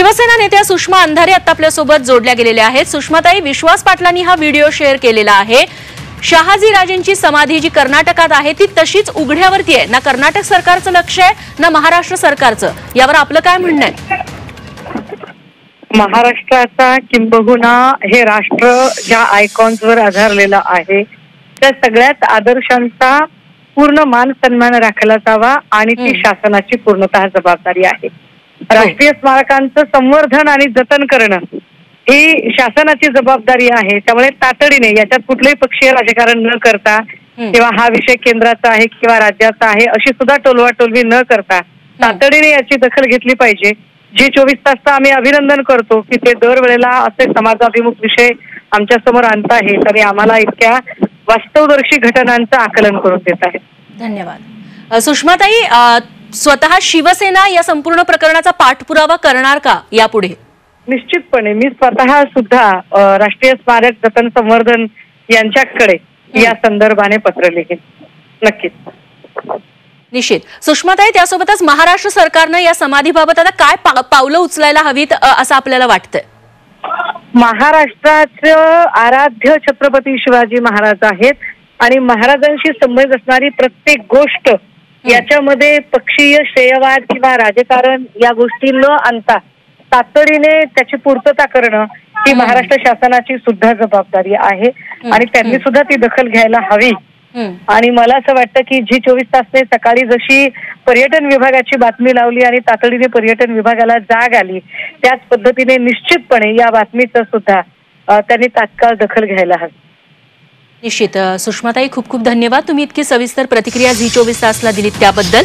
शिवसेना नेत्या सुषमा अंधारे आता आपल्या सोबत जोडल्या गेलेल्या आहेत। सुषमाताई, विश्वास पाटलांनी हा व्हिडिओ शेअर केलेला आहे। शहाजी राजेंची समाधी जी कर्नाटकात आहे ती तशीच उघड्यावरती आहे। ना कर्नाटक सरकारचं लक्ष आहे ना महाराष्ट्र सरकारचं। यावर आपलं काय म्हणणं आहे? महाराष्ट्राचा किंबहुना हे राष्ट्र ज्या आयकॉन्सवर आधारलेलं आहे त्या सगळ्याच आदर्शांचा पूर्ण मान सन्मान राखला जावा आणि ती शासनाची पूर्णतः जबाबदारी आहे। राष्ट्रीय स्मारकांचं संवर्धन आणि जतन करणं ही शासनाची जबाबदारी आहे। त्यामुळे तातडीने याच्यात कुठलेही पक्षीय राजकारण न करता किंवा हा विषय केंद्राचा आहे किंवा राज्याचा आहे अशी सुद्धा टोलवाटोलवी न करता तातडीने याची दखल घेतली पाहिजे। G24 तासचं आम्ही अभिनंदन करतो की ते दरवेळेला असे समाजाभिमुख विषय आमच्या समोर आणत आहेत आणि आम्हाला इतक्या वास्तवदर्शी घटनांचं आकलन करून देत आहेत। धन्यवाद। सुषमाताई, स्वतः शिवसेना या संपूर्ण प्रकरणाचा पाठपुरावा करणार का यापुढे? निश्चितपणे मी स्वतः सुद्धा राष्ट्रीय स्मारक जतन संवर्धन यांच्याकडे या संदर्भाने पत्र लिहीन। नक्कीच। निश्चित। सुषमाताई, त्यासोबतच महाराष्ट्र सरकारनं या समाधीबाबत आता काय पावलं उचलायला हवीत असं आपल्याला वाटतंय? महाराष्ट्राचं आराध्य छत्रपती शिवाजी महाराज आहेत आणि महाराजांशी संबंधित असणारी प्रत्येक गोष्ट याच्यामध्ये पक्षीय श्रेयवाद किंवा राजकारण या गोष्टी न आणता तातडीने त्याची पूर्तता करणं ही महाराष्ट्र शासनाची सुद्धा जबाबदारी आहे आणि त्यांनी सुद्धा ती दखल घ्यायला हवी। आणि मला असं वाटतं की G24 तासने सकाळी जशी पर्यटन विभागाची बातमी लावली आणि तातडीने पर्यटन विभागाला जाग आली त्याच पद्धतीने निश्चितपणे या बातमीचं सुद्धा त्यांनी तात्काळ दखल घ्यायला हवी। निश्चित। सुषमाताई, खूप खूप धन्यवाद। तुम्ही इतकी सविस्तर प्रतिक्रिया G24 तासला दिलीत त्याबद्दल।